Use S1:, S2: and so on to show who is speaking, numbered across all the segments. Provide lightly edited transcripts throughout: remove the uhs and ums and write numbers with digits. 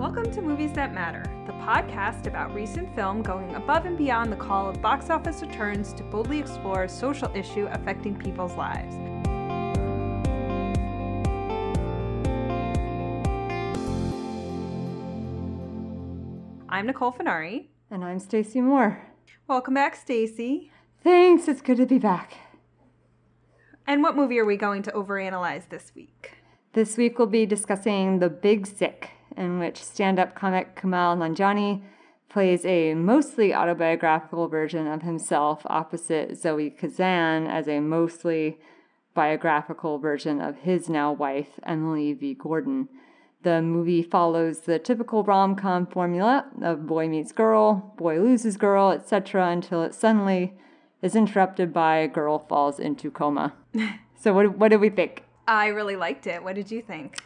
S1: Welcome to Movies That Matter, the podcast about recent film going above and beyond the call of box office returns to boldly explore a social issue affecting people's lives. I'm Nicole Finari.
S2: And I'm Stacy Moore.
S1: Welcome back, Stacy.
S2: Thanks, it's good to be back.
S1: And what movie are we going to overanalyze this week?
S2: This week we'll be discussing The Big Sick, in which stand-up comic Kumail Nanjiani plays a mostly autobiographical version of himself opposite Zoe Kazan as a mostly biographical version of his now wife, Emily V. Gordon. The movie follows the typical rom-com formula of boy meets girl, boy loses girl, etc. until it suddenly is interrupted by girl falls into coma. So what did we think?
S1: I really liked it. What did you think?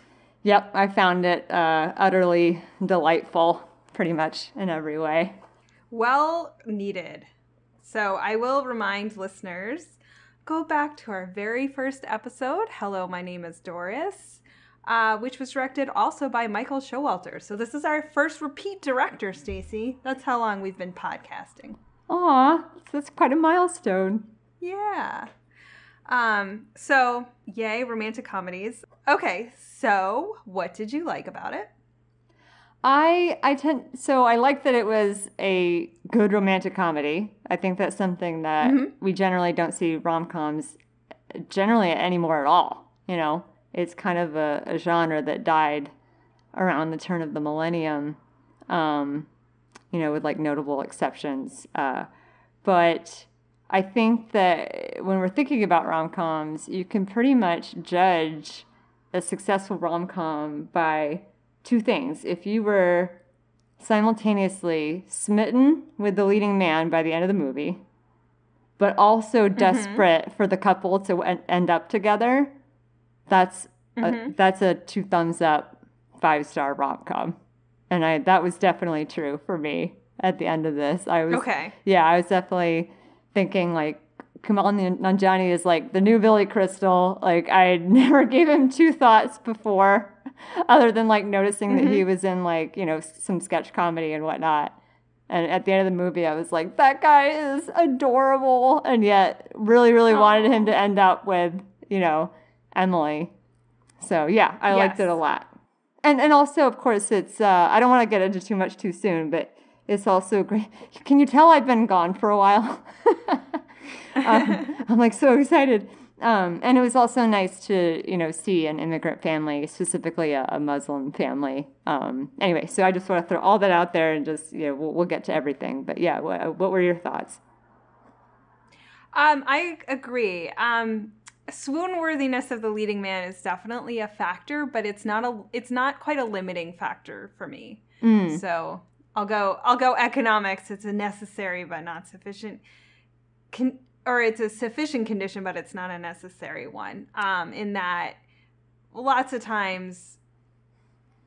S2: Yep, I found it utterly delightful, pretty much in every way. Well
S1: needed. So I will remind listeners, go back to our very first episode, Hello, My Name is Doris, which was directed also by Michael Showalter. So this is our first repeat director, Stacy. That's how long we've been podcasting.
S2: Aw, that's quite a milestone.
S1: Yeah. So, yay, romantic comedies. Okay, so what did you like about it?
S2: I like that it was a good romantic comedy. I think that's something that we generally don't see rom-coms generally anymore at all. You know, it's kind of a genre that died around the turn of the millennium, with like notable exceptions. But I think that when we're thinking about rom-coms, you can pretty much judge a successful rom-com by two things. If you were simultaneously smitten with the leading man by the end of the movie, but also desperate for the couple to end up together, that's a 2 thumbs up, 5-star rom-com. And that was definitely true for me at the end of this. I was definitely thinking like Kumail Nanjiani is like the new Billy Crystal. Like I never gave him 2 thoughts before, other than like noticing that he was in like, some sketch comedy and whatnot. And at the end of the movie, I was like, that guy is adorable, and yet really, really wanted him to end up with, Emily. So yeah, I liked it a lot. And also, of course, it's I don't want to get into too much too soon, but it's also great. Can you tell I've been gone for a while? I'm like so excited. And it was also nice to, see an immigrant family, specifically a Muslim family. Anyway, so I just want to throw all that out there and just, we'll get to everything. But yeah, what were your thoughts?
S1: I agree. Swoon worthiness of the leading man is definitely a factor, but it's not quite a limiting factor for me. So I'll go economics. It's a necessary but not sufficient, or it's a sufficient condition, but it's not a necessary one. In that, lots of times,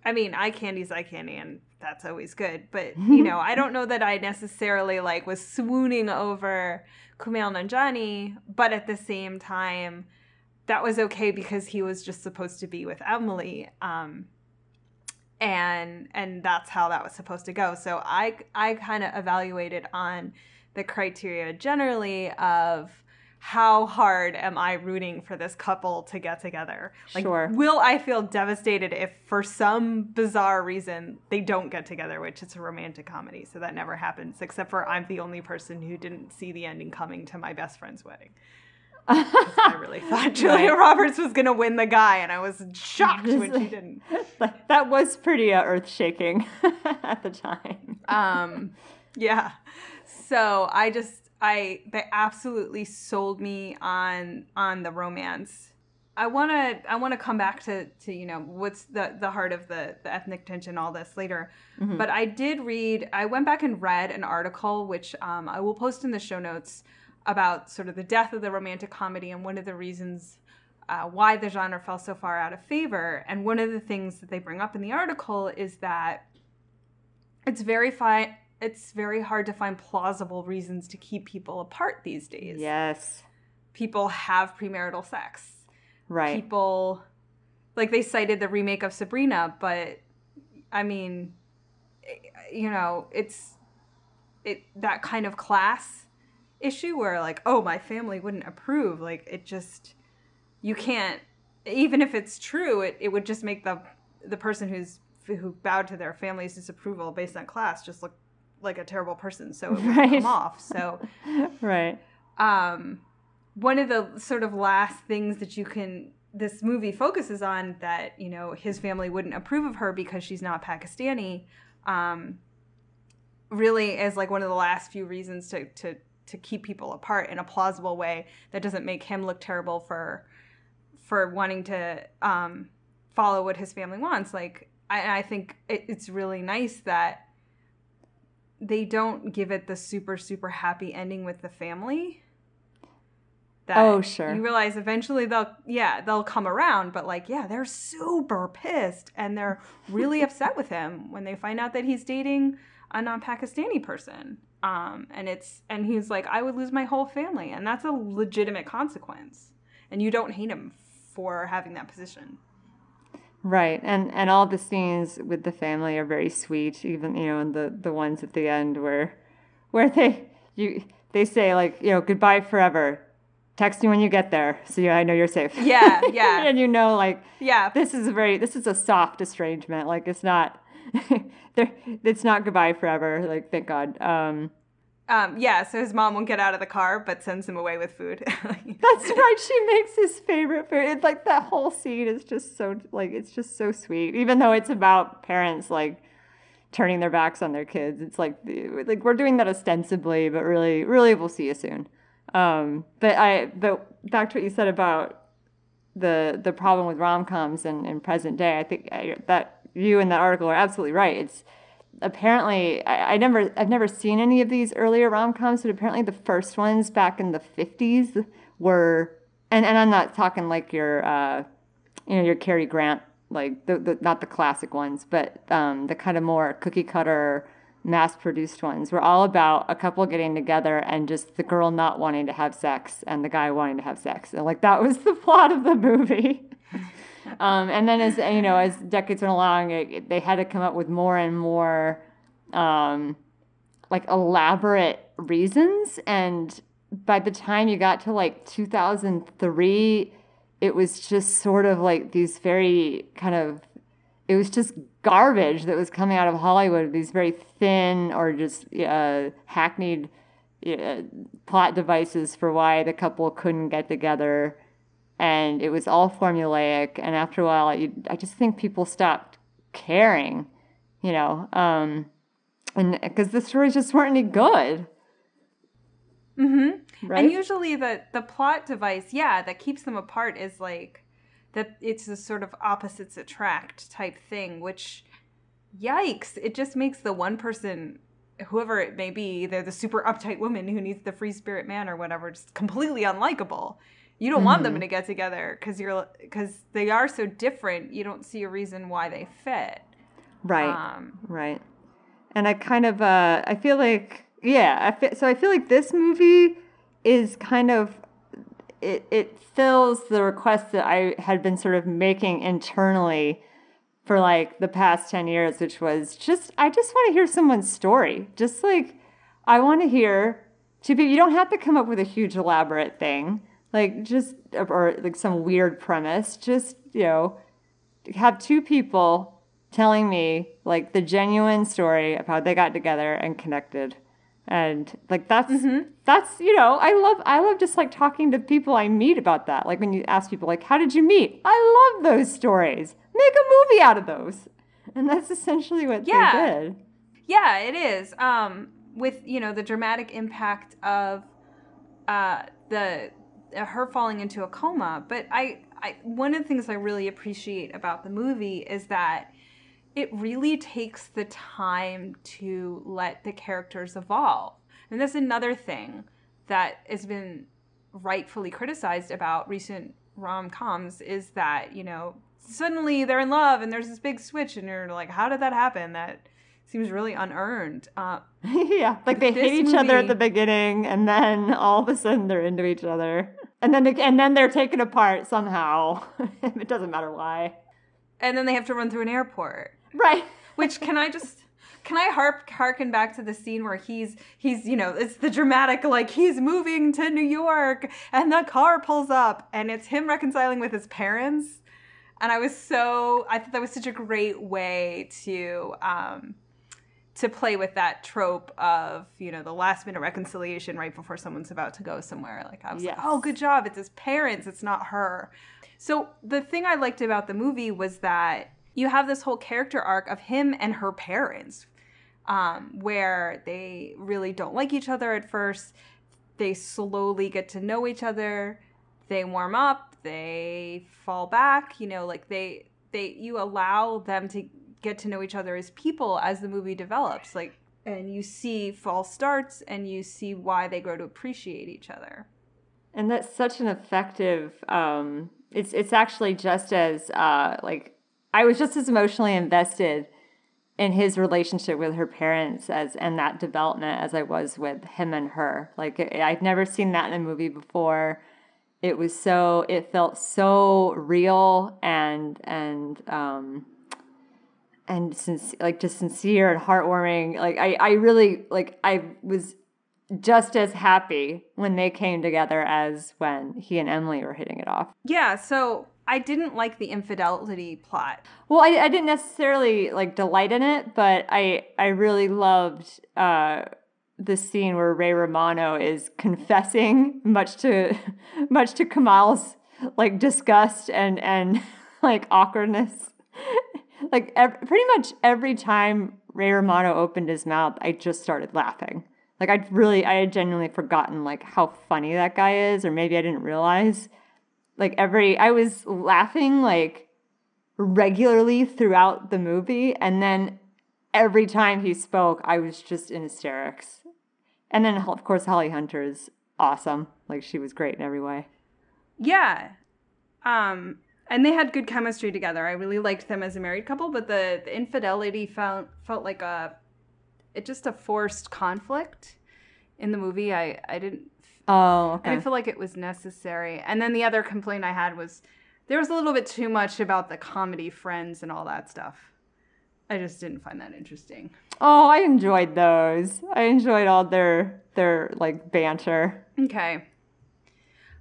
S1: I mean, eye candy's eye candy, and that's always good. But I don't know that I necessarily was swooning over Kumail Nanjiani, but at the same time, that was okay because he was just supposed to be with Emily. And that's how that was supposed to go. So I kind of evaluated on the criteria generally of how hard am I rooting for this couple to get together?
S2: Sure.
S1: Will I feel devastated if for some bizarre reason they don't get together, which it's a romantic comedy, so that never happens, except for I'm the only person who didn't see the ending coming to my best friend's wedding. I really thought Julia Roberts was going to win the guy, and I was shocked when she didn't.
S2: That was pretty earth-shaking at the time.
S1: Yeah. So they absolutely sold me on the romance. I want to come back to what's the heart of the ethnic tension, all this later. But I went back and read an article, which I will post in the show notes, about sort of the death of the romantic comedy and one of the reasons why the genre fell so far out of favor. And one of the things that they bring up in the article is that it's very hard to find plausible reasons to keep people apart these days.
S2: Yes.
S1: People have premarital sex.
S2: Right.
S1: People, they cited the remake of Sabrina, but I mean, it's that kind of class issue where like, oh, my family wouldn't approve. Like, it just, you can't, even if it's true, it would just make the person who bowed to their family's disapproval based on class just look like a terrible person. So it would come off. So,
S2: right.
S1: One of the sort of last things that this movie focuses on that, his family wouldn't approve of her because she's not Pakistani, really is like one of the last few reasons to keep people apart in a plausible way that doesn't make him look terrible for wanting to follow what his family wants. Like, I think it's really nice that they don't give it the super, super happy ending with the family.
S2: Oh, sure.
S1: You realize eventually they'll come around, but like, yeah, they're super pissed and they're really upset with him when they find out that he's dating a non-Pakistani person. And he's like, I would lose my whole family, and that's a legitimate consequence. And you don't hate him for having that position.
S2: Right. And all the scenes with the family are very sweet, even, and the ones at the end where they say like, goodbye forever. Text me when you get there, so I know you're safe.
S1: Yeah.
S2: And
S1: like, yeah,
S2: this is a soft estrangement. Like, it's not it's not goodbye forever. Like, thank God.
S1: So his mom won't get out of the car, but sends him away with food.
S2: That's right. She makes his favorite food. It's like that whole scene is just so like, it's just so sweet. Even though it's about parents like turning their backs on their kids, it's like we're doing that ostensibly, but really, really, we'll see you soon. But back to what you said about the problem with rom-coms in present day, I think that you in that article are absolutely right. It's apparently I've never seen any of these earlier rom-coms, but apparently the first ones back in the 50s were, and I'm not talking like your Cary Grant, like the not the classic ones, but the kind of more cookie cutter mass-produced ones were all about a couple getting together and just the girl not wanting to have sex and the guy wanting to have sex. And like, that was the plot of the movie. And then as decades went along, they had to come up with more and more like elaborate reasons. And by the time you got to like 2003, it was just sort of like these very kind of, it was just garbage that was coming out of Hollywood, these very thin or just hackneyed plot devices for why the couple couldn't get together. And it was all formulaic. And after a while, I just think people stopped caring, and because the stories just weren't any good.
S1: Mm-hmm.
S2: Right?
S1: And usually the plot device, that keeps them apart is like, that it's a sort of opposites attract type thing, which, yikes, it just makes the one person, whoever it may be, they're the super uptight woman who needs the free spirit man or whatever, just completely unlikable. You don't want them to get together because they are so different. You don't see a reason why they fit.
S2: Right. Right. And I kind of, I feel like, I feel like this movie is kind of, it fills the request that I had been sort of making internally for like the past 10 years, which was I just want to hear someone's story. Just like, I want to hear two people. You don't have to come up with a huge elaborate thing, like or like some weird premise. Just, have two people telling me like the genuine story of how they got together and connected. And like, that's, I love just like talking to people I meet about that. Like when you ask people like, how did you meet? I love those stories. Make a movie out of those. And that's essentially what they did.
S1: Yeah, it is. With, the dramatic impact of her falling into a coma. But I one of the things I really appreciate about the movie is that it really takes the time to let the characters evolve. And that's another thing that has been rightfully criticized about recent rom-coms is that, suddenly they're in love and there's this big switch and you're like, how did that happen? That seems really unearned.
S2: Like they hate each other at the beginning and then all of a sudden they're into each other. And then they're taken apart somehow. It doesn't matter why.
S1: And then they have to run through an airport.
S2: Right.
S1: Which can I harken back to the scene where he's it's the dramatic, like, he's moving to New York and the car pulls up and it's him reconciling with his parents. And I thought that was such a great way to play with that trope of, the last minute reconciliation right before someone's about to go somewhere. Like, I was like, oh, good job. It's his parents. It's not her. So the thing I liked about the movie was that you have this whole character arc of him and her parents, where they really don't like each other at first. They slowly get to know each other. They warm up. They fall back. You allow them to get to know each other as people as the movie develops. And you see false starts and you see why they grow to appreciate each other.
S2: And that's such an effective, it's actually just as, I was just as emotionally invested in his relationship with her parents and that development as I was with him and her. I'd never seen that in a movie before. It felt so real and just sincere and heartwarming. I really, I was just as happy when they came together as when he and Emily were hitting it off.
S1: Yeah, so I didn't like the infidelity plot.
S2: Well, I didn't necessarily delight in it, but I really loved the scene where Ray Romano is confessing, much to Kamal's disgust and awkwardness. Pretty much every time Ray Romano opened his mouth, I just started laughing. I had genuinely forgotten how funny that guy is, or maybe I didn't realize. I was laughing regularly throughout the movie, and then every time he spoke, I was just in hysterics. And then, of course, Holly Hunter is awesome. She was great in every way.
S1: Yeah. And they had good chemistry together. I really liked them as a married couple, but the infidelity felt like just a forced conflict in the movie. I didn't feel like it was necessary. And then the other complaint I had was there was a little bit too much about the comedy Friends and all that stuff. I just didn't find that interesting.
S2: Oh, I enjoyed those. I enjoyed all their banter.
S1: Okay.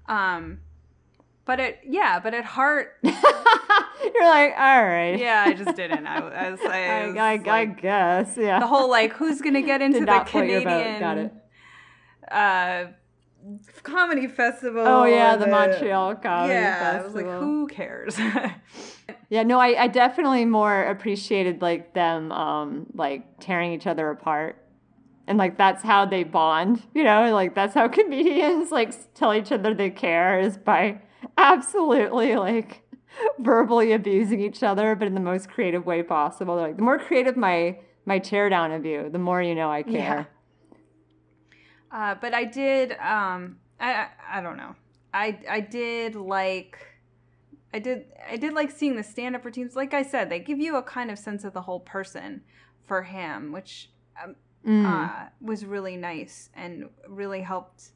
S1: But at heart,
S2: you're like, all right.
S1: Yeah, I just didn't.
S2: I guess, yeah.
S1: The whole who's gonna get into the Canadian
S2: Got it.
S1: Comedy festival?
S2: Oh yeah, the Montreal Comedy Festival.
S1: Yeah, I was like, who cares?
S2: Yeah, no, I definitely more appreciated them tearing each other apart. And that's how they bond, that's how comedians tell each other they care, is by absolutely verbally abusing each other, but in the most creative way possible. They're the more creative my tear down of you, the more I care.
S1: Yeah. But I did I don't know. I did like seeing the stand-up routines. Like I said, they give you a kind of sense of the whole person for him, which was really nice and really helped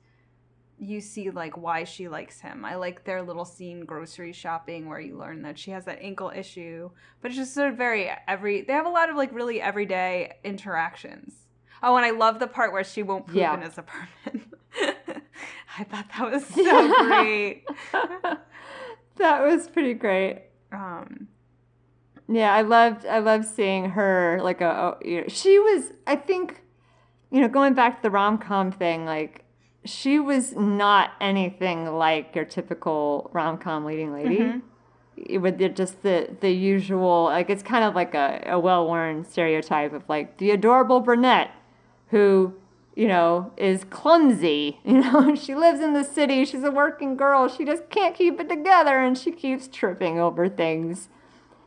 S1: you see why she likes him. I like their little scene grocery shopping where you learn that she has that ankle issue, but it's just sort of they have a lot of really everyday interactions. Oh, and I love the part where she won't poop in his apartment. I thought that was so great.
S2: That was pretty great. Yeah, I loved seeing her she was, I think, going back to the rom-com thing, she was not anything like your typical rom-com leading lady. Mm-hmm. With just the usual, it's kind of a well-worn stereotype of the adorable brunette who, is clumsy. She lives in the city. She's a working girl. She just can't keep it together, and she keeps tripping over things.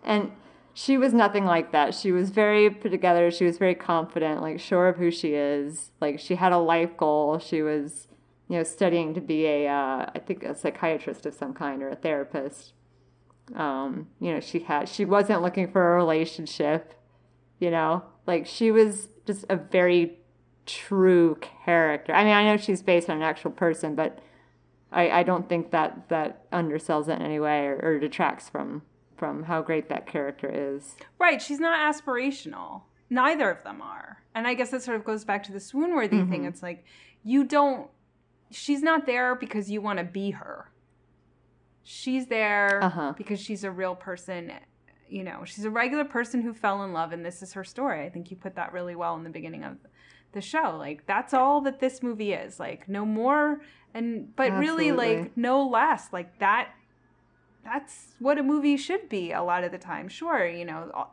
S2: And she was nothing like that. She was very put together. She was very confident, sure of who she is. She had a life goal. She was, studying to be I think a psychiatrist of some kind or a therapist. She wasn't looking for a relationship, she was just a very true character. I mean, I know she's based on an actual person, but I don't think that undersells it in any way or detracts from from how great that character is.
S1: Right. She's not aspirational. Neither of them are. And I guess that sort of goes back to the swoon-worthy thing. It's like, she's not there because you want to be her. She's there because she's a real person. You know, she's a regular person who fell in love, and this is her story. I think you put that really well in the beginning of the show. Like, that's all that this movie is. Like, no more, but really, like, no less. Like, that's what a movie should be a lot of the time. Sure, you know,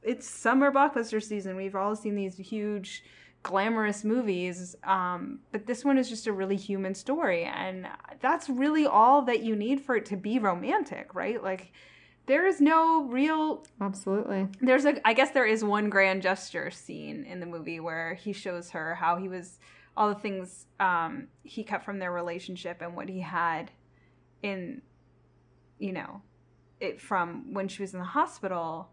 S1: it's summer blockbuster season. We've all seen these huge, glamorous movies, but this one is just a really human story, and that's really all that you need for it to be romantic, right? Like, there is no real...
S2: Absolutely.
S1: I guess there is one grand gesture scene in the movie where he shows her how he was, all the things he kept from their relationship and what he had in, you know, it from when she was in the hospital.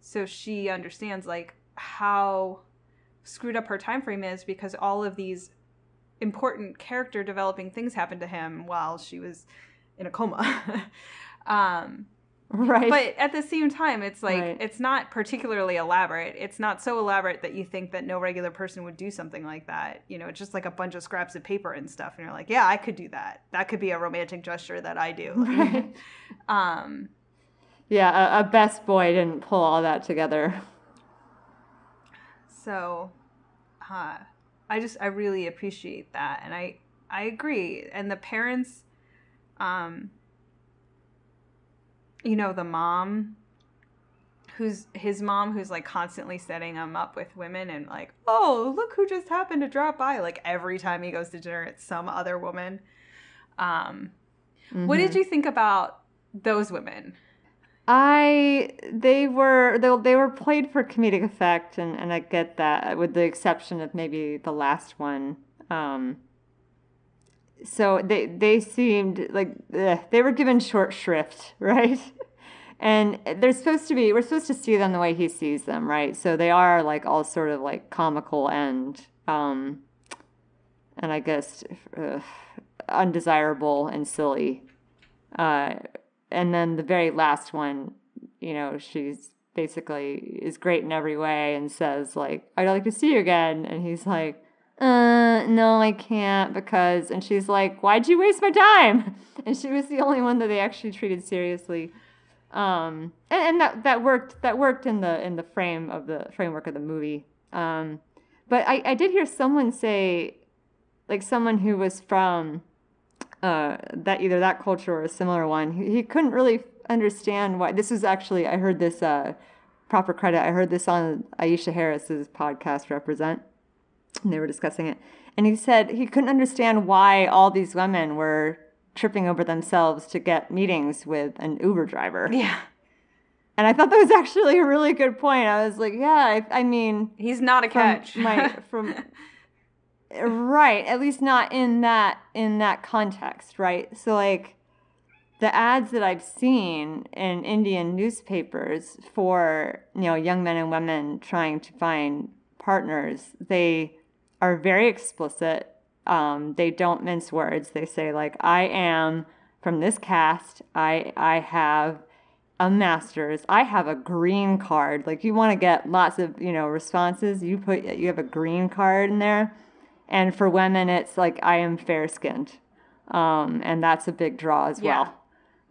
S1: So she understands, like, how screwed up her time frame is because all of these important character developing things happened to him while she was in a coma.
S2: Right.
S1: But at the same time, it's like, it's not particularly elaborate. It's not so elaborate that you think that no regular person would do something like that. You know, it's just like a bunch of scraps of paper and stuff. And you're like, yeah, I could do that. That could be a romantic gesture that I do.
S2: Right. Yeah, a best boy didn't pull all that together.
S1: So, I really appreciate that. And I agree. And the parents, you know, the mom, who's like constantly setting him up with women and like, oh, look who just happened to drop by. Like every time he goes to dinner, it's some other woman. What did you think about those women?
S2: They were played for comedic effect, and I get that, with the exception of maybe the last one. So they seemed like they were given short shrift, right? And we're supposed to see them the way he sees them, right? So they are like all sort of like comical and I guess undesirable and silly. And then the very last one, you know, she's basically is great in every way and says like, I'd like to see you again. And he's like, no, I can't because, and she's like, why'd you waste my time? And she was the only one that they actually treated seriously. And that worked in the framework of the movie. But I did hear someone say, like someone who was from that either that culture or a similar one, he couldn't really understand why. This was actually, I heard this proper credit. I heard this on Aisha Harris's podcast, Represent. And they were discussing it. And he said he couldn't understand why all these women were tripping over themselves to get meetings with an Uber driver.
S1: Yeah.
S2: And I thought that was actually a really good point. I was like, yeah, I mean...
S1: He's not a catch.
S2: Right, at least not in that context, right? So, like, the ads that I've seen in Indian newspapers for, you know, young men and women trying to find partners, they are very explicit. They don't mince words. They say, like, I am from this caste. I have a master's. I have a green card. Like, you want to get lots of, you know, responses. You have a green card in there. And for women, it's like, I am fair-skinned. And that's a big draw as well.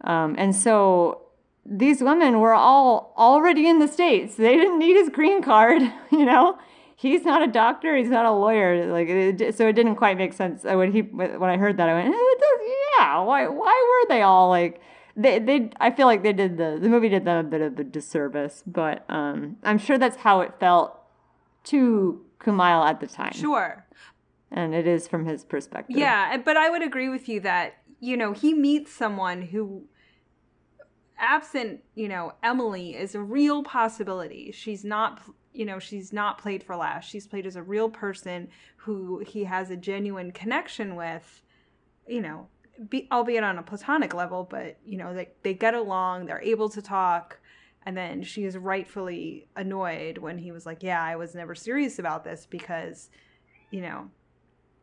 S2: And so these women were all already in the States. They didn't need his green card, you know? He's not a doctor. He's not a lawyer. So it didn't quite make sense. When I heard that, I went, yeah. Why were they all like? I feel like they did the movie did them a bit of a disservice, but I'm sure that's how it felt to Kumail at the time.
S1: Sure.
S2: And it is from his perspective.
S1: Yeah, but I would agree with you that, you know, he meets someone who, absent, you know, Emily, is a real possibility. She's not played for laughs. She's played as a real person who he has a genuine connection with, you know, albeit on a platonic level, but, you know, they get along, they're able to talk. And then she is rightfully annoyed when he was like, yeah, I was never serious about this because, you know,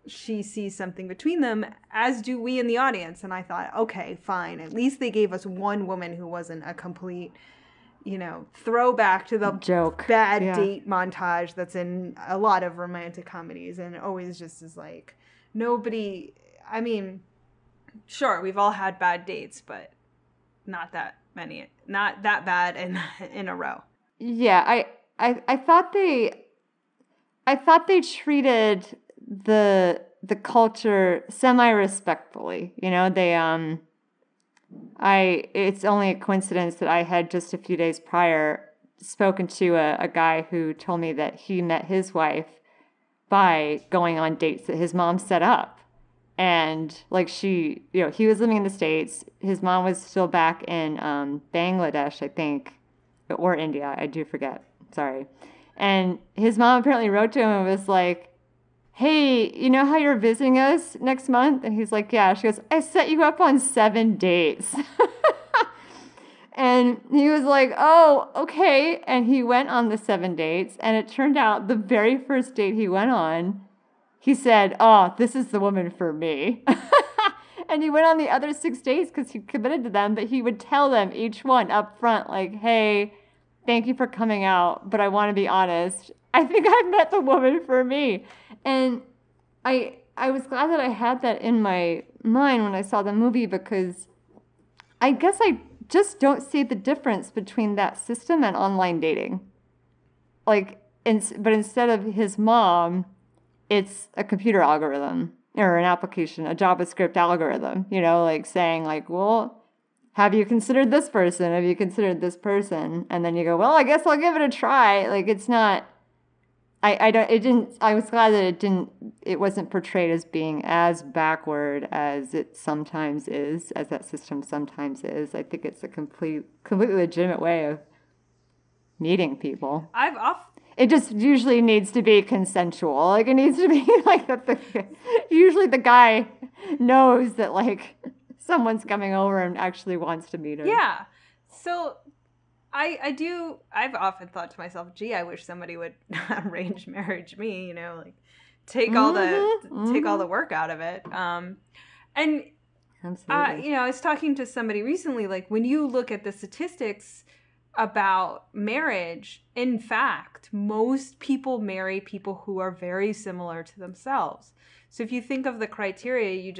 S1: she sees something between them, as do we in the audience. And I thought, okay, fine. At least they gave us one woman who wasn't a complete, throwback to the bad date montage that's in a lot of romantic comedies, and always just is like, nobody, I mean, sure, we've all had bad dates, but not that many, not that bad in a row.
S2: Yeah, I thought they treated the culture semi-respectfully. It's only a coincidence that I had just a few days prior spoken to a guy who told me that he met his wife by going on dates that his mom set up. And he was living in the States. His mom was still back in Bangladesh, I think, or India. I do forget. Sorry. And his mom apparently wrote to him and was like, hey, you know how you're visiting us next month? And he's like, yeah. She goes, I set you up on 7 dates. And he was like, oh, okay. And he went on the 7 dates. And it turned out the very first date he went on, he said, oh, this is the woman for me. And he went on the other 6 dates because he committed to them. But he would tell them each one up front, like, hey, thank you for coming out, but I want to be honest. I think I've met the woman for me. And I was glad that I had that in my mind when I saw the movie, because I guess I just don't see the difference between that system and online dating. But instead of his mom, it's a computer algorithm or an application, a JavaScript algorithm, saying like, well, have you considered this person? Have you considered this person? And then you go, well, I guess I'll give it a try. Like, it's not, I was glad that it wasn't portrayed as being as backward as it sometimes is, as that system sometimes is. I think it's a completely legitimate way of meeting people. It just usually needs to be consensual. Like, it needs to be like that. Usually the guy knows that, like, someone's coming over and actually wants to meet her.
S1: Yeah. So I've often thought to myself, gee, I wish somebody would arrange marriage me, take all the work out of it. And
S2: absolutely.
S1: I was talking to somebody recently, like, when you look at the statistics about marriage, in fact, most people marry people who are very similar to themselves. So if you think of the criteria you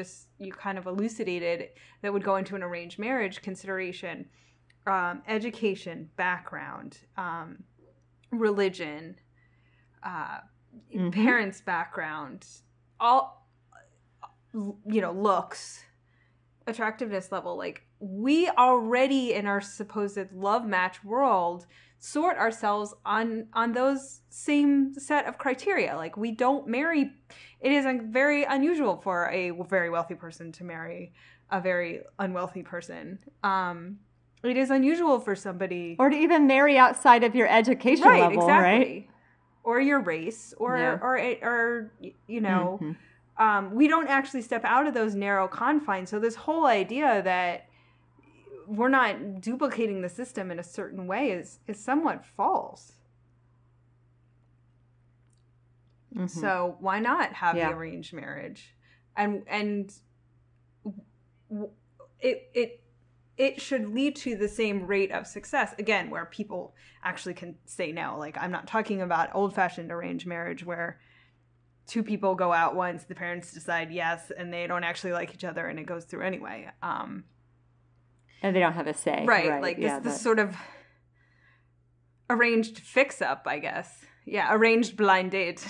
S1: kind of elucidated that would go into an arranged marriage consideration, education, background, religion, parents' background, all, looks, attractiveness level, like, we already in our supposed love match world sort ourselves on those same set of criteria. Like, we don't marry. It is very unusual for a very wealthy person to marry a very unwealthy person. It is unusual for somebody,
S2: or to even marry outside of your education level,
S1: exactly. Right? Or your race, or we don't actually step out of those narrow confines. So this whole idea that we're not duplicating the system in a certain way is somewhat false. Mm-hmm. So why not have the arranged marriage? And it should lead to the same rate of success, again, where people actually can say no. Like, I'm not talking about old-fashioned arranged marriage where 2 people go out once, the parents decide yes, and they don't actually like each other, and it goes through anyway.
S2: And they don't have a say.
S1: Right. Like, this sort of arranged fix-up, I guess. Yeah, arranged blind date.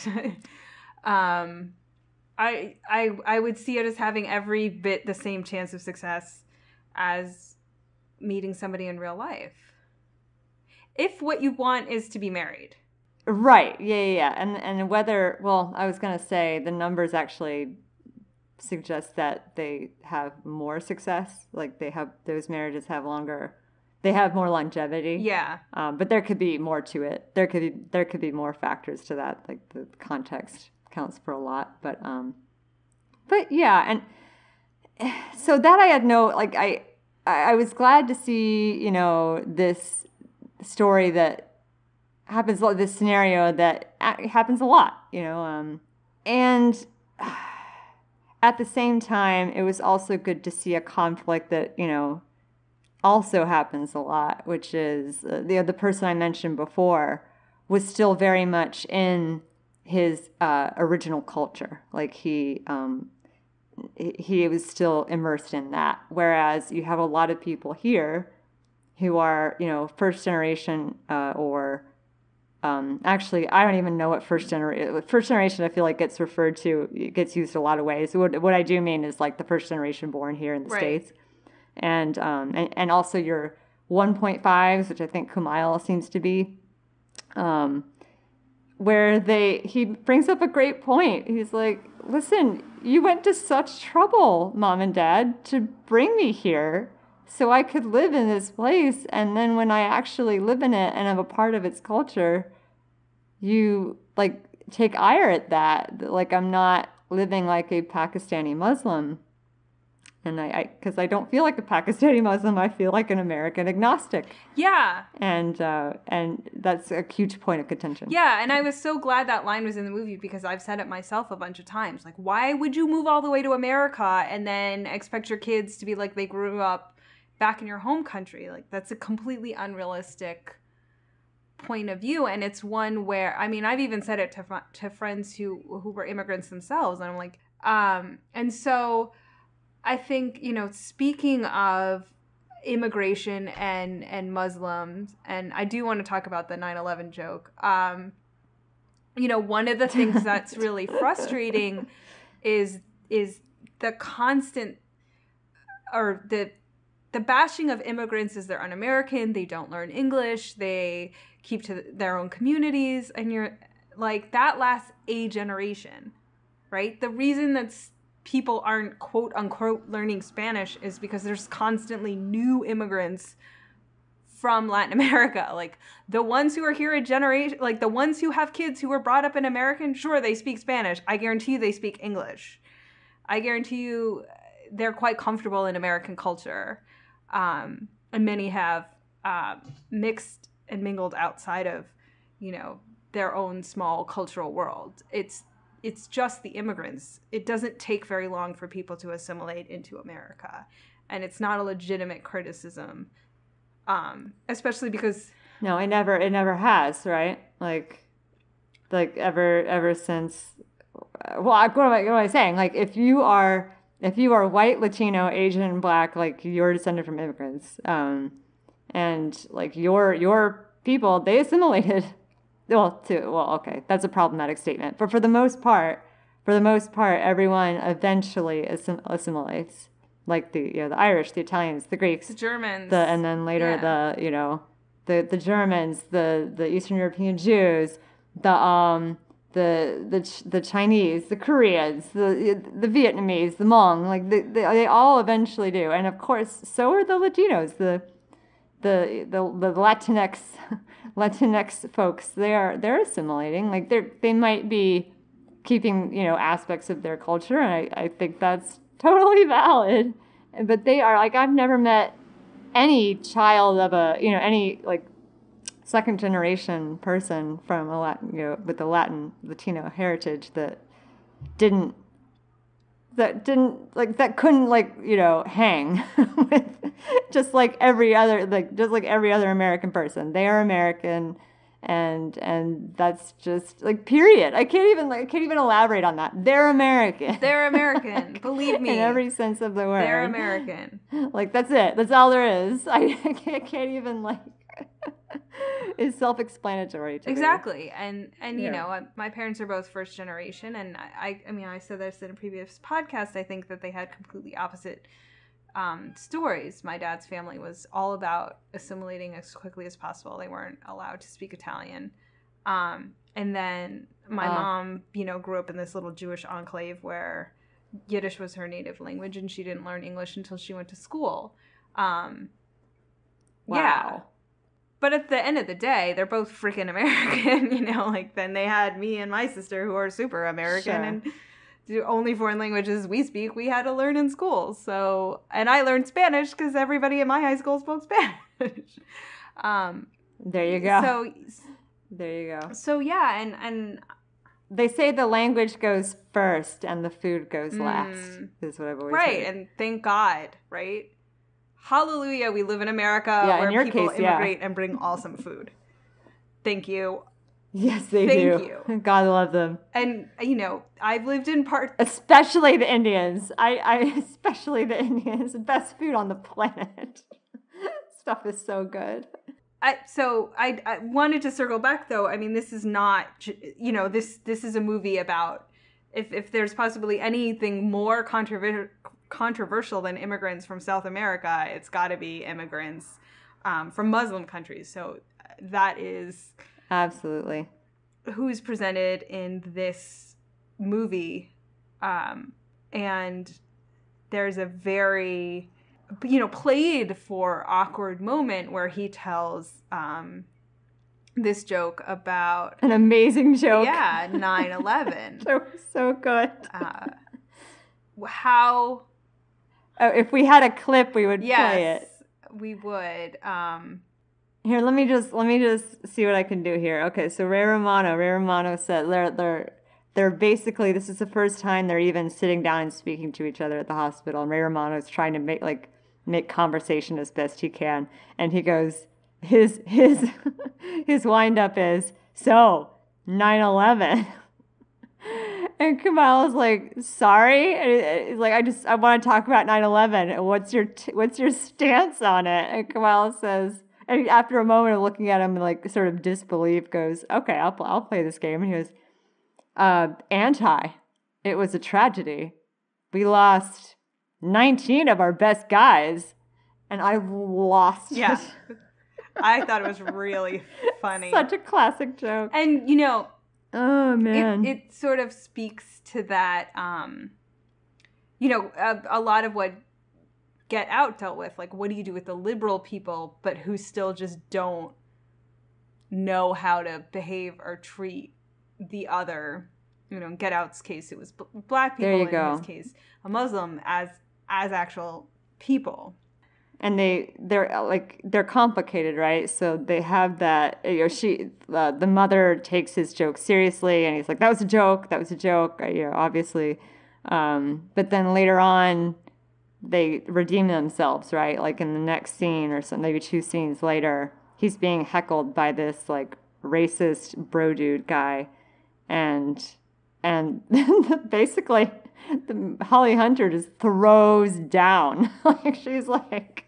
S1: I would see it as having every bit the same chance of success as meeting somebody in real life. If what you want is to be married.
S2: Right. Yeah. And whether, well, I was going to say the numbers actually suggest that they have more success. Like, those marriages have they have more longevity.
S1: Yeah.
S2: But there could be more to it. There could be more factors to that. Like, the context counts for a lot. But yeah. And so that I had I was glad to see, this story that happens, this scenario that happens a lot, and at the same time, it was also good to see a conflict that, also happens a lot, which is the person I mentioned before was still very much in his original culture. Like he was still immersed in that. Whereas you have a lot of people here who are, first generation or actually, I don't even know what first generation. First generation, I feel like gets used a lot of ways. What I do mean is like the first generation born here in the States. And also your 1.5s, which I think Kumail seems to be, where he brings up a great point. He's like, listen, you went to such trouble, Mom and Dad, to bring me here so I could live in this place. And then when I actually live in it and I'm a part of its culture, you like take ire at that. Like I'm not living like a Pakistani Muslim. And because I don't feel like a Pakistani Muslim, I feel like an American agnostic.
S1: Yeah.
S2: And that's a huge point of contention.
S1: Yeah, and I was so glad that line was in the movie because I've said it myself a bunch of times. Like, why would you move all the way to America and then expect your kids to be like they grew up back in your home country? Like, that's a completely unrealistic point of view. And it's one where, I mean, I've even said it to friends who were immigrants themselves. And I'm like, and so I think, speaking of immigration and Muslims, and I do want to talk about the 9/11 joke. One of the things that's really frustrating is the constant or the bashing of immigrants is they're un-American, they don't learn English, they keep to their own communities, and you're like, that lasts a generation, right? The reason that's people aren't quote unquote learning Spanish is because there's constantly new immigrants from Latin America. Like the ones who are here a generation, like the ones who have kids who were brought up in American, sure, they speak Spanish. I guarantee you they speak English. I guarantee you they're quite comfortable in American culture. And many have mixed and mingled outside of, their own small cultural world. It's just the immigrants. It doesn't take very long for people to assimilate into America. And it's not a legitimate criticism, especially because...
S2: No, it never has, right? Like ever since... Well, what am I saying? Like, if you are white, Latino, Asian, Black, like, you're descended from immigrants, and, like, your people, they assimilated... okay, that's a problematic statement. But for the most part, everyone eventually assimilates. Like the Irish, the Italians, the Greeks,
S1: the Germans,
S2: and then later the Germans, the Eastern European Jews, the Chinese, the Koreans, the Vietnamese, the Hmong. Like they all eventually do, and of course, so are the Latinos, the Latinx folks. They're assimilating. Like they might be keeping aspects of their culture, and I think that's totally valid. But they are like, I've never met any child of any like second generation person from a Latin with a Latino heritage that couldn't hang with just like every other American person. They are American, and that's just like, period. I can't even elaborate on that. They're American.
S1: They're American. Believe me.
S2: In every sense of the word.
S1: They're American.
S2: Like, that's it. That's all there is. I can't even like. Is self-explanatory to
S1: exactly.
S2: me.
S1: And my parents are both first generation, and I mean I said this in a previous podcast. I think that they had completely opposite stories. My dad's family was all about assimilating as quickly as possible. They weren't allowed to speak Italian. And then my mom, grew up in this little Jewish enclave where Yiddish was her native language, and she didn't learn English until she went to school.
S2: Wow.
S1: Yeah. But at the end of the day, they're both freaking American, like then they had me and my sister who are super American, sure. And the only foreign languages we speak, we had to learn in school. So, and I learned Spanish because everybody in my high school spoke Spanish.
S2: There you go.
S1: So,
S2: there you go.
S1: So yeah, and
S2: they say the language goes first and the food goes last, is what I've always heard.
S1: Right, and thank God, right? Hallelujah, we live in America where people immigrate and bring awesome food. Thank you.
S2: Yes, they do.
S1: Thank you.
S2: God love them.
S1: And, I've lived in parts...
S2: Especially the Indians. Especially the Indians. The best food on the planet. Stuff is so good.
S1: I wanted to circle back, though. I mean, this is not, this is a movie about, if there's possibly anything more controversial than immigrants from South America, it's got to be immigrants from Muslim countries. So that is...
S2: Absolutely.
S1: Who's presented in this movie. And there's a very... played for awkward moment where he tells this joke about...
S2: An amazing joke.
S1: Yeah, 9/11.
S2: So good.
S1: How...
S2: Oh, if we had a clip, we would play it.
S1: Yes, we would.
S2: Here, let me just see what I can do here. Okay, so Ray Romano said they're basically, this is the first time they're even sitting down and speaking to each other at the hospital, and Ray Romano is trying to make conversation as best he can, and he goes, his wind up is, so 9/11. And Kamala's like, sorry? And he's like, I want to talk about 9/11. What's your stance on it? And Kamala says, and after a moment of looking at him like sort of disbelief, goes, okay, I'll play this game. And he goes, anti. It was a tragedy. We lost 19 of our best guys. And I lost
S1: Yeah.
S2: it.
S1: I thought it was really funny.
S2: Such a classic joke.
S1: And,
S2: oh, man.
S1: It sort of speaks to that, a lot of what Get Out dealt with. Like, what do you do with the liberal people, but who still just don't know how to behave or treat the other? In Get Out's case, it was black people.
S2: There you go.
S1: In his case, a Muslim as actual people.
S2: And they're complicated, right? So they have that, the mother takes his joke seriously, and he's like, that was a joke, obviously. But then later on, they redeem themselves, right? Like in the next scene or some, maybe two scenes later, he's being heckled by this like racist bro dude guy. And basically Holly Hunter just throws down. Like she's like,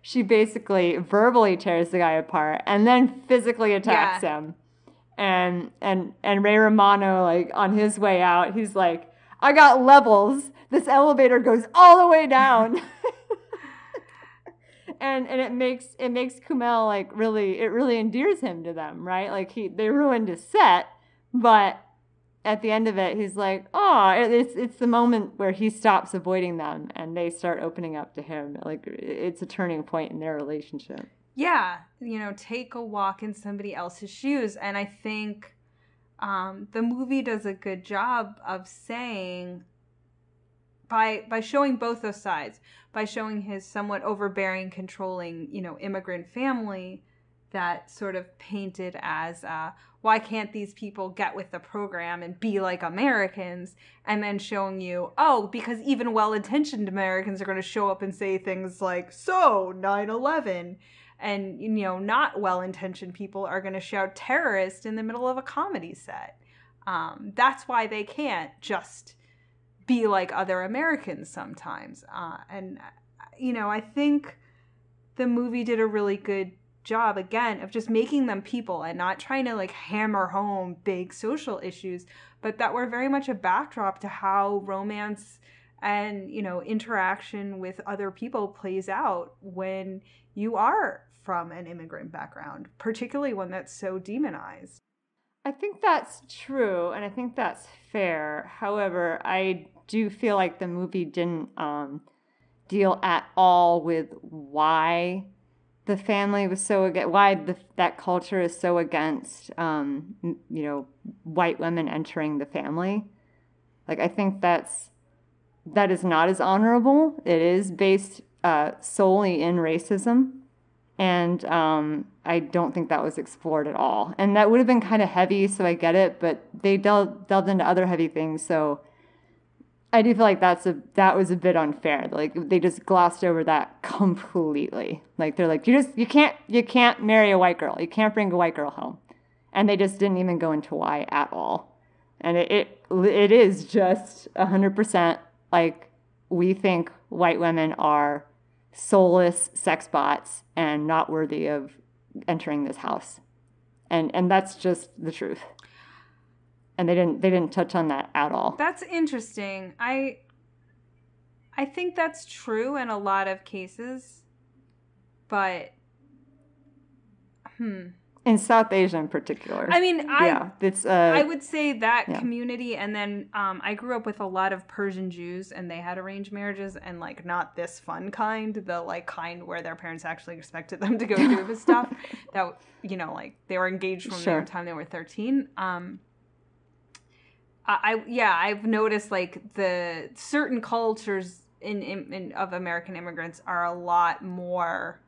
S2: she basically verbally tears the guy apart and then physically attacks him. And Ray Romano, like on his way out, he's like, I got levels. This elevator goes all the way down. and it makes Kumail like really endears him to them, right? Like they ruined his set, but at the end of it, he's like, oh, it's the moment where he stops avoiding them and they start opening up to him. Like it's a turning point in their relationship.
S1: Yeah, take a walk in somebody else's shoes. And I think the movie does a good job of saying, by showing both those sides, by showing his somewhat overbearing, controlling, immigrant family that sort of painted as, why can't these people get with the program and be like Americans? And then showing you, because even well-intentioned Americans are going to show up and say things like, so 9/11. And, not well-intentioned people are going to shout terrorist in the middle of a comedy set. That's why they can't just be like other Americans sometimes. I think the movie did a really good job, again, of just making them people and not trying to like hammer home big social issues, but that were very much a backdrop to how romance and, interaction with other people plays out when you are from an immigrant background, particularly one that's so demonized.
S2: I think that's true, and I think that's fair. However, I do feel like the movie didn't deal at all with why the family was so against, that culture is so against, white women entering the family. Like, I think that is not as honorable. It is based solely in racism. And I don't think that was explored at all. And that would have been kind of heavy, so I get it, but they delved into other heavy things, so I do feel like that was a bit unfair. Like they just glossed over that completely. Like they're like, you can't marry a white girl. You can't bring a white girl home. And they just didn't even go into why at all. And it is just 100% like we think white women are soulless sex bots and not worthy of entering this house. And that's just the truth. And they didn't touch on that at all.
S1: That's interesting. I think that's true in a lot of cases, but
S2: in South Asia in particular.
S1: I mean, I would say that
S2: yeah.
S1: community, and then I grew up with a lot of Persian Jews, and they had arranged marriages, and like not this fun kind, the like kind where their parents actually expected them to go do this stuff. That like they were engaged from the time they were 13. I've noticed like the certain cultures in of American immigrants are a lot more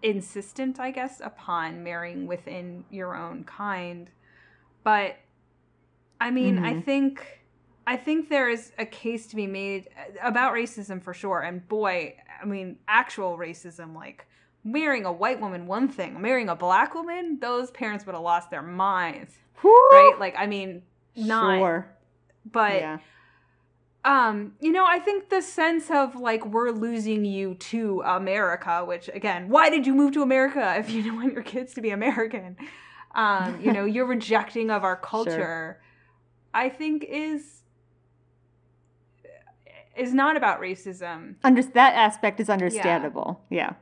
S1: insistent, I guess, upon marrying within your own kind. But I mean, I think there is a case to be made about racism for sure. And boy, I mean, actual racism, like marrying a white woman, one thing, marrying a black woman, those parents would have lost their minds. Woo! Right? Like, I mean, not. Sure. But, yeah. I think the sense of, like, we're losing you to America, which, again, why did you move to America if you didn't want your kids to be American? Your rejecting of our culture, I think is not about racism.
S2: That aspect is understandable. Yeah.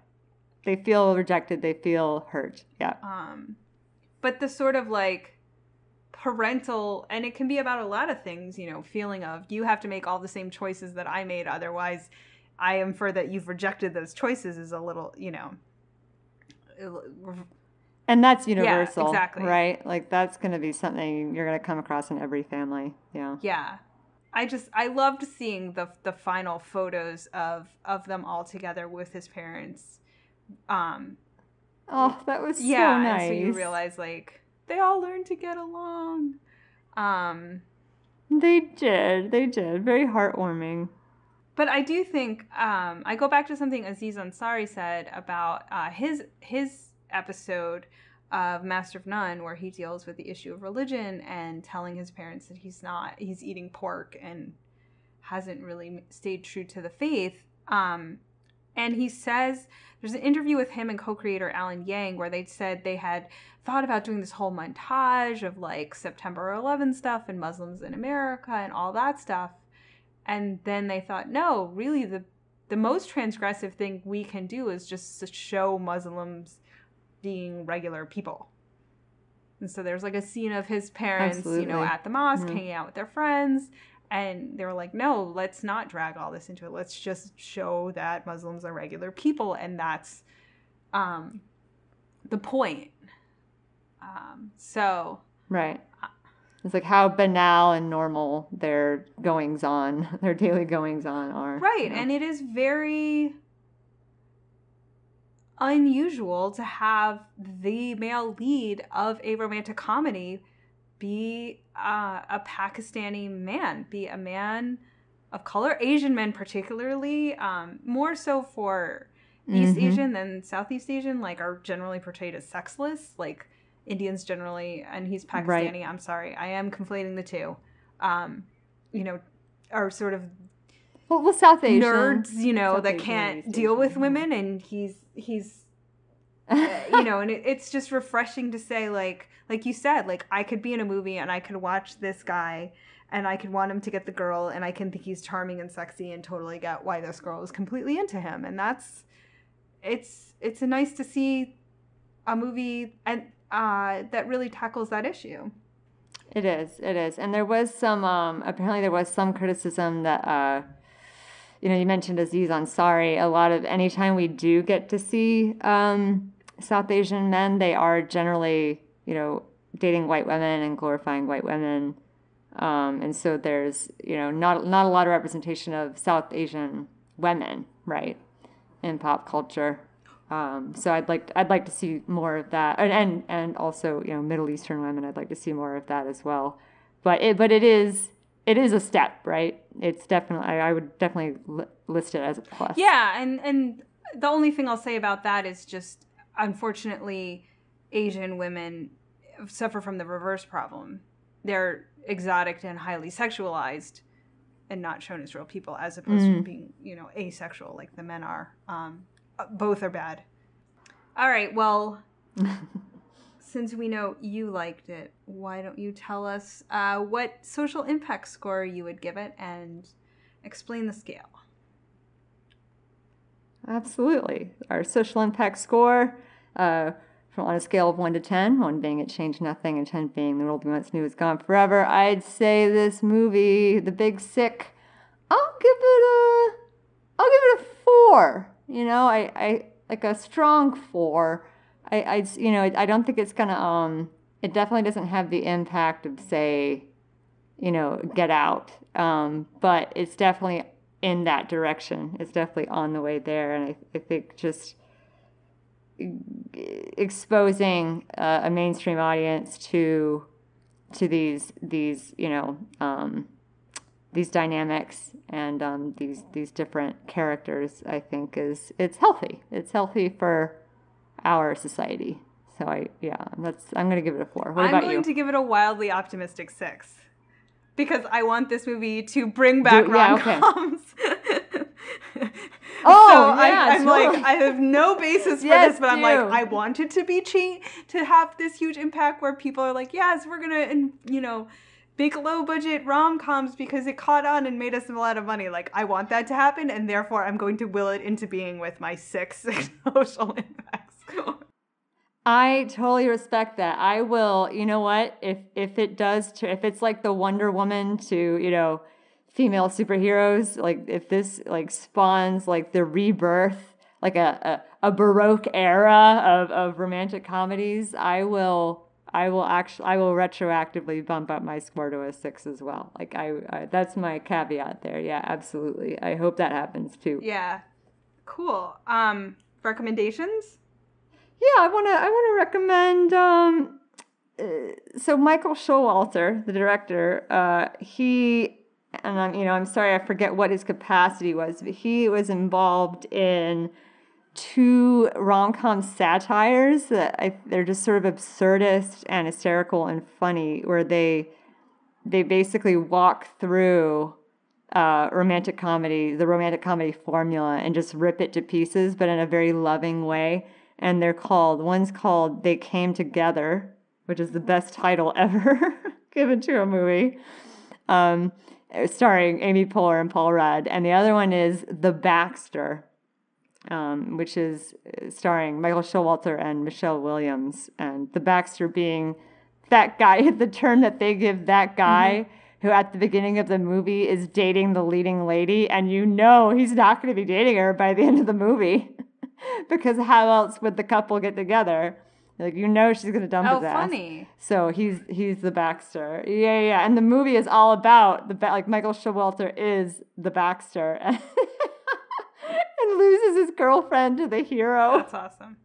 S2: They feel rejected. They feel hurt. Yeah.
S1: But the sort of, like, parental, and it can be about a lot of things, feeling of you have to make all the same choices that I made, otherwise I infer that you've rejected those choices is a little,
S2: and that's universal.
S1: Yeah, exactly.
S2: Right? Like that's going to be something you're going to come across in every family. Yeah.
S1: Yeah. I loved seeing the final photos of them all together with his parents.
S2: That was so nice.
S1: And so you realize like they all learned to get along.
S2: They did. Very heartwarming.
S1: But I do think, I go back to something Aziz Ansari said about his episode of Master of None, where he deals with the issue of religion and telling his parents that he's eating pork and hasn't really stayed true to the faith. And he says, there's an interview with him and co-creator Alan Yang where they said they had thought about doing this whole montage of like September 11 stuff and Muslims in America and all that stuff. And then they thought, no, really the most transgressive thing we can do is just to show Muslims being regular people. And so there's like a scene of his parents,
S2: Absolutely.
S1: At the mosque, hanging out with their friends. And they were like, no, let's not drag all this into it. Let's just show that Muslims are regular people. And that's the point.
S2: Right. It's like how banal and normal their goings-on, their daily goings-on are.
S1: Right. And it is very unusual to have the male lead of a romantic comedy be a Pakistani man, be a man of color. Asian men particularly, more so for East Asian than Southeast Asian, like are generally portrayed as sexless, like Indians generally, and he's Pakistani. Right. I'm sorry, I am conflating the two. Are sort of
S2: South Asian
S1: nerds, South that Asian can't deal with women, and he's and it's just refreshing to say, like you said, like I could be in a movie and I could watch this guy and I could want him to get the girl and I can think he's charming and sexy and totally get why this girl is completely into him. And it's nice to see a movie and that really tackles that issue.
S2: It is. And there was some, apparently there was some criticism that, you mentioned Aziz Ansari. A lot of, anytime we do get to see South Asian men, they are generally, dating white women and glorifying white women. And so there's, not a lot of representation of South Asian women, right? in pop culture. So I'd like to see more of that, and also, you know, Middle Eastern women. I'd like to see more of that as well. But it is a step, right? It's definitely, I would definitely list it as a plus.
S1: Yeah, and the only thing I'll say about that is just, unfortunately, Asian women suffer from the reverse problem. They're exotic and highly sexualized and not shown as real people, as opposed to being, you know, asexual like the men are. Both are bad. All right, well, since we know you liked it, why don't you tell us what social impact score you would give it and explain the scale?
S2: Absolutely. Our social impact score, on a scale of 1 to 10, 1 being it changed nothing and 10 being the world we once knew is gone forever, I'd say this movie, The Big Sick, I'll give it a 4. You know, I like a strong 4. I don't think it's gonna, it definitely doesn't have the impact of, say, you know, Get Out. But it's definitely in that direction. It's definitely on the way there. And I think just exposing a mainstream audience to these you know, these dynamics and these different characters, I think it's healthy. It's healthy for our society. So I'm going to give it a 4. What about you?
S1: I'm going to give it a wildly optimistic 6 because I want this movie to bring back rom-coms.
S2: Okay.
S1: I'm like, I have no basis for this, but I'm like, I want it to be to have this huge impact where people are like, yes, we're gonna, you know, make low-budget rom-coms because it caught on and made us a lot of money. Like, I want that to happen, and therefore I'm going to will it into being with my 6 social impact score.
S2: I totally respect that. I will, you know what, if it does, if it's like the Wonder Woman to, you know, female superheroes, like if this like spawns like the rebirth, like a Baroque era of romantic comedies, I will retroactively bump up my score to a 6 as well. Like I that's my caveat there. Yeah, absolutely. I hope that happens too.
S1: Yeah. Cool. Recommendations?
S2: Yeah, I wanna recommend so Michael Showalter, the director, I'm sorry I forget what his capacity was, but he was involved in 2 rom-com satires that they're just sort of absurdist and hysterical and funny, where they basically walk through the romantic comedy formula and just rip it to pieces, but in a very loving way. And one's called They Came Together, which is the best title ever given to a movie, starring Amy Poehler and Paul Rudd. And the other one is The Baxter, which is starring Michael Showalter and Michelle Williams. And The Baxter being that guy, the term that they give that guy who at the beginning of the movie is dating the leading lady, and you know he's not going to be dating her by the end of the movie. Because how else would the couple get together? Like, you know she's going to dump his ass. Oh, funny. So he's the Baxter. Yeah. And the movie is all about like Michael Showalter is the Baxter and loses his girlfriend to the hero.
S1: That's awesome.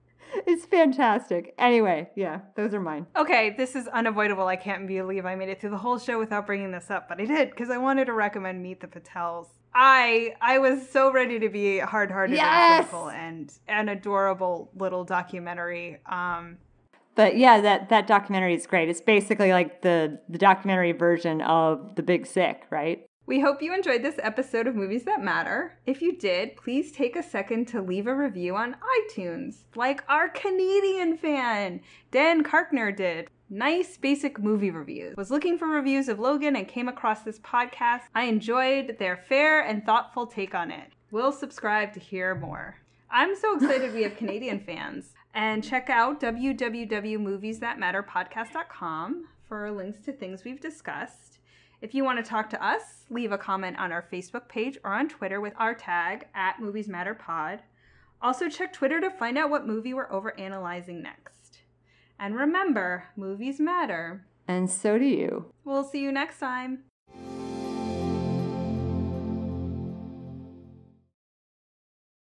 S2: It's fantastic. Anyway, yeah, those are mine.
S1: Okay, this is unavoidable. I can't believe I made it through the whole show without bringing this up, but I did because I wanted to recommend Meet the Patels. I was so ready to be hard-hearted and cynical and an adorable little documentary.
S2: But yeah, that documentary is great. It's basically like the documentary version of The Big Sick, right?
S1: We hope you enjoyed this episode of Movies That Matter. If you did, please take a second to leave a review on iTunes, like our Canadian fan, Dan Karkner, did. Nice basic movie reviews. Was looking for reviews of Logan and came across this podcast. I enjoyed their fair and thoughtful take on it. We'll subscribe to hear more. I'm so excited we have Canadian fans. And check out www.moviesthatmatterpodcast.com for links to things we've discussed. If you want to talk to us, leave a comment on our Facebook page or on Twitter with our tag @MoviesMatterPod. Also check Twitter to find out what movie we're overanalyzing next. And remember, movies matter.
S2: And so do you.
S1: We'll see you next time.